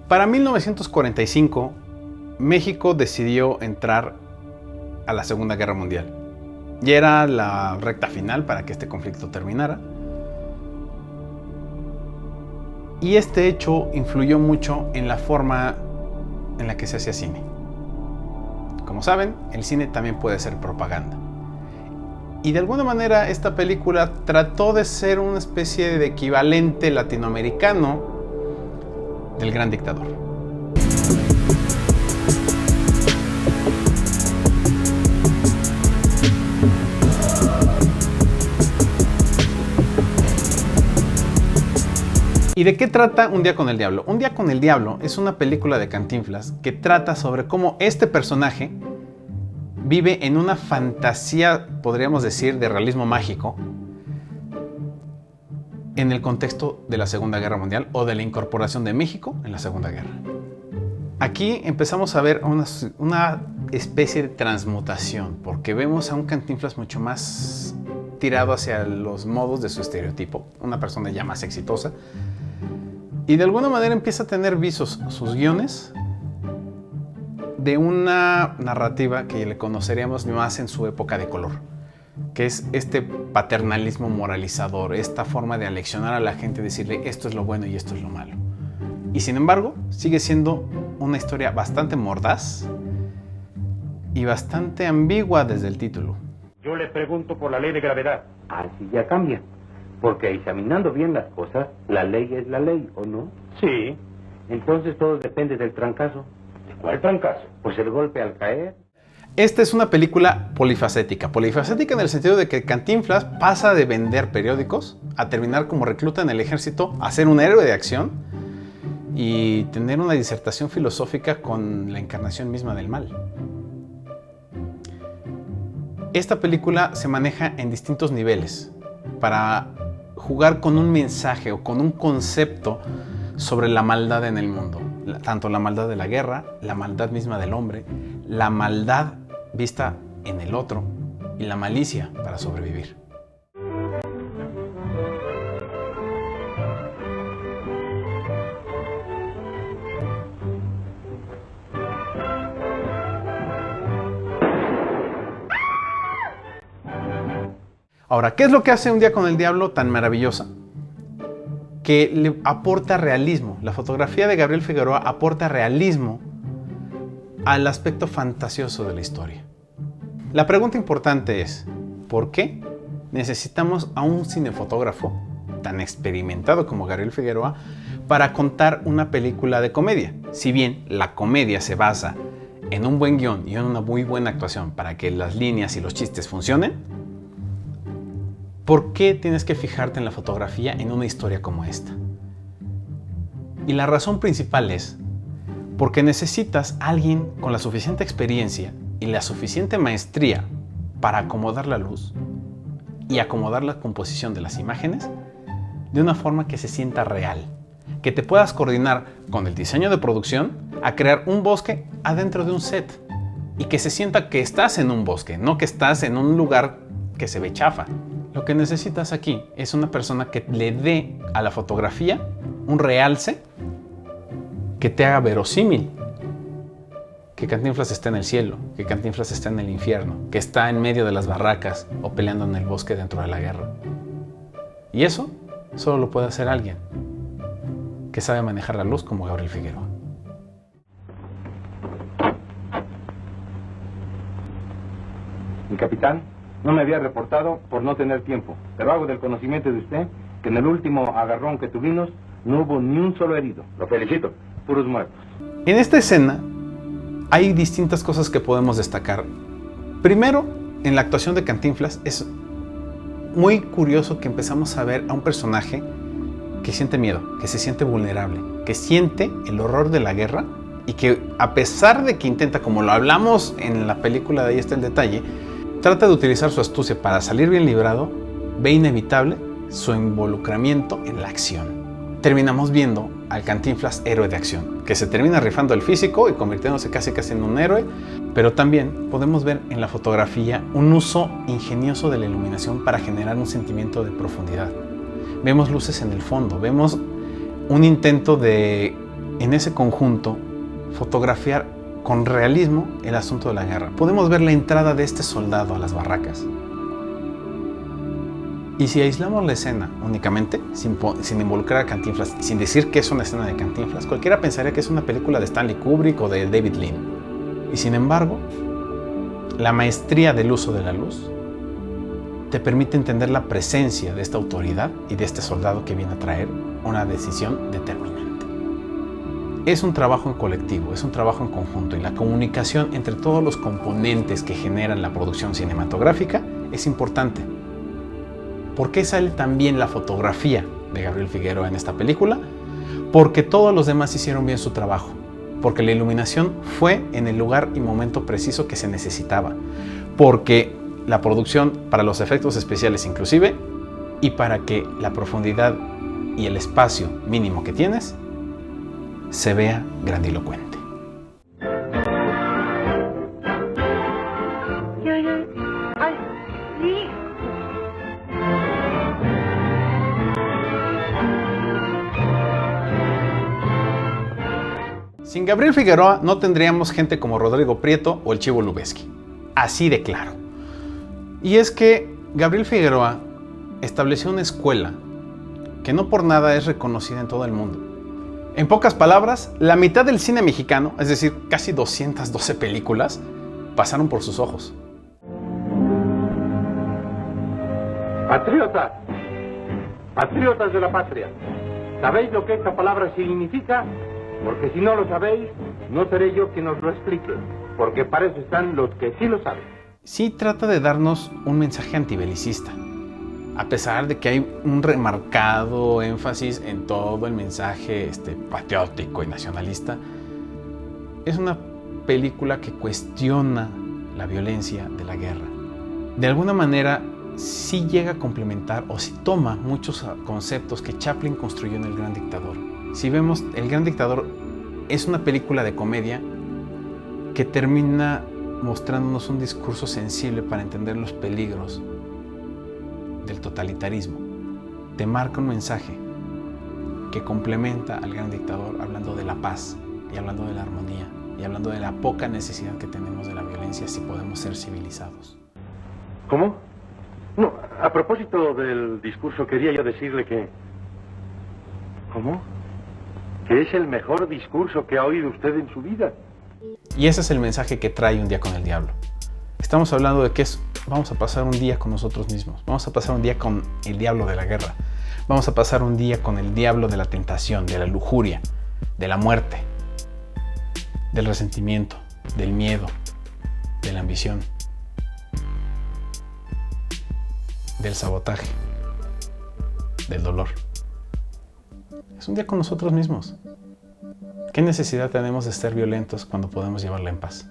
Para 1945, México decidió entrar a la Segunda Guerra Mundial. Ya era la recta final para que este conflicto terminara. Y este hecho influyó mucho en la forma en la que se hacía cine. Como saben, el cine también puede ser propaganda. Y de alguna manera esta película trató de ser una especie de equivalente latinoamericano del Gran Dictador. ¿Y de qué trata Un día con el diablo? Un día con el diablo es una película de Cantinflas que trata sobre cómo este personaje vive en una fantasía, podríamos decir, de realismo mágico en el contexto de la Segunda Guerra Mundial o de la incorporación de México en la Segunda Guerra. Aquí empezamos a ver una especie de transmutación, porque vemos a un Cantinflas mucho más tirado hacia los modos de su estereotipo, una persona ya más exitosa, y de alguna manera empieza a tener visos sus guiones de una narrativa que le conoceríamos más en su época de color, que es este paternalismo moralizador, esta forma de aleccionar a la gente, decirle esto es lo bueno y esto es lo malo. Y sin embargo, sigue siendo una historia bastante mordaz y bastante ambigua desde el título. Yo le pregunto por la ley de gravedad. Así ya cambia. Porque examinando bien las cosas, la ley es la ley, ¿o no? Sí. Entonces todo depende del trancazo. ¿De cuál trancazo? Pues el golpe al caer. Esta es una película polifacética. Polifacética en el sentido de que Cantinflas pasa de vender periódicos a terminar como recluta en el ejército, a ser un héroe de acción y tener una disertación filosófica con la encarnación misma del mal. Esta película se maneja en distintos niveles para jugar con un mensaje o con un concepto sobre la maldad en el mundo. Tanto la maldad de la guerra, la maldad misma del hombre, la maldad vista en el otro y la malicia para sobrevivir. Ahora, ¿qué es lo que hace Un día con el diablo tan maravillosa? Que le aporta realismo. La fotografía de Gabriel Figueroa aporta realismo al aspecto fantasioso de la historia. La pregunta importante es, ¿por qué necesitamos a un cinefotógrafo tan experimentado como Gabriel Figueroa para contar una película de comedia? Si bien la comedia se basa en un buen guión y en una muy buena actuación para que las líneas y los chistes funcionen, ¿por qué tienes que fijarte en la fotografía en una historia como esta? Y la razón principal es porque necesitas a alguien con la suficiente experiencia y la suficiente maestría para acomodar la luz y acomodar la composición de las imágenes de una forma que se sienta real, que te puedas coordinar con el diseño de producción a crear un bosque adentro de un set y que se sienta que estás en un bosque, no que estás en un lugar que se ve chafa. Lo que necesitas aquí es una persona que le dé a la fotografía un realce que te haga verosímil. Que Cantinflas está en el cielo, que Cantinflas está en el infierno, que está en medio de las barracas o peleando en el bosque dentro de la guerra. Y eso solo lo puede hacer alguien que sabe manejar la luz como Gabriel Figueroa. Mi capitán, no me había reportado por no tener tiempo, pero hago del conocimiento de usted que en el último agarrón que tuvimos no hubo ni un solo herido. Lo felicito, puros muertos. En esta escena hay distintas cosas que podemos destacar. Primero, en la actuación de Cantinflas es muy curioso que empezamos a ver a un personaje que siente miedo, que se siente vulnerable, que siente el horror de la guerra y que a pesar de que intenta, como lo hablamos en la película de Ahí está el detalle, trata de utilizar su astucia para salir bien librado, ve inevitable su involucramiento en la acción. Terminamos viendo al Cantinflas héroe de acción, que se termina rifando el físico y convirtiéndose casi en un héroe, pero también podemos ver en la fotografía un uso ingenioso de la iluminación para generar un sentimiento de profundidad. Vemos luces en el fondo, vemos un intento de en ese conjunto, fotografiar con realismo el asunto de la guerra. Podemos ver la entrada de este soldado a las barracas. Y si aislamos la escena únicamente, sin involucrar a Cantinflas, sin decir que es una escena de Cantinflas, cualquiera pensaría que es una película de Stanley Kubrick o de David Lean. Y sin embargo, la maestría del uso de la luz te permite entender la presencia de esta autoridad y de este soldado que viene a traer una decisión determinante. Es un trabajo en colectivo, es un trabajo en conjunto, y la comunicación entre todos los componentes que generan la producción cinematográfica es importante. ¿Por qué sale también la fotografía de Gabriel Figueroa en esta película? Porque todos los demás hicieron bien su trabajo, porque la iluminación fue en el lugar y momento preciso que se necesitaba, porque la producción para los efectos especiales inclusive, y para que la profundidad y el espacio mínimo que tienes se vea grandilocuente. Ay, sí. Sin Gabriel Figueroa no tendríamos gente como Rodrigo Prieto o el Chivo Lubeski. Así de claro. Y es que Gabriel Figueroa estableció una escuela que no por nada es reconocida en todo el mundo. En pocas palabras, la mitad del cine mexicano, es decir, casi 212 películas, pasaron por sus ojos. Patriotas, patriotas de la patria, ¿sabéis lo que esta palabra significa? Porque si no lo sabéis, no seré yo quien os lo explique, porque para eso están los que sí lo saben. Sí trata de darnos un mensaje antibelicista, a pesar de que hay un remarcado énfasis en todo el mensaje patriótico y nacionalista. Es una película que cuestiona la violencia de la guerra. De alguna manera, sí llega a complementar o sí toma muchos conceptos que Chaplin construyó en El Gran Dictador. Si vemos, El Gran Dictador es una película de comedia que termina mostrándonos un discurso sensible para entender los peligros del totalitarismo. Te marca un mensaje que complementa al Gran Dictador, hablando de la paz y hablando de la armonía y hablando de la poca necesidad que tenemos de la violencia si podemos ser civilizados. ¿Cómo? No, a propósito del discurso quería yo decirle que... ¿Cómo? Que es el mejor discurso que ha oído usted en su vida. Y ese es el mensaje que trae Un Día con el Diablo. Estamos hablando de que vamos a pasar un día con nosotros mismos, vamos a pasar un día con el diablo de la guerra, vamos a pasar un día con el diablo de la tentación, de la lujuria, de la muerte, del resentimiento, del miedo, de la ambición, del sabotaje, del dolor. Es un día con nosotros mismos. ¿Qué necesidad tenemos de ser violentos cuando podemos llevarla en paz?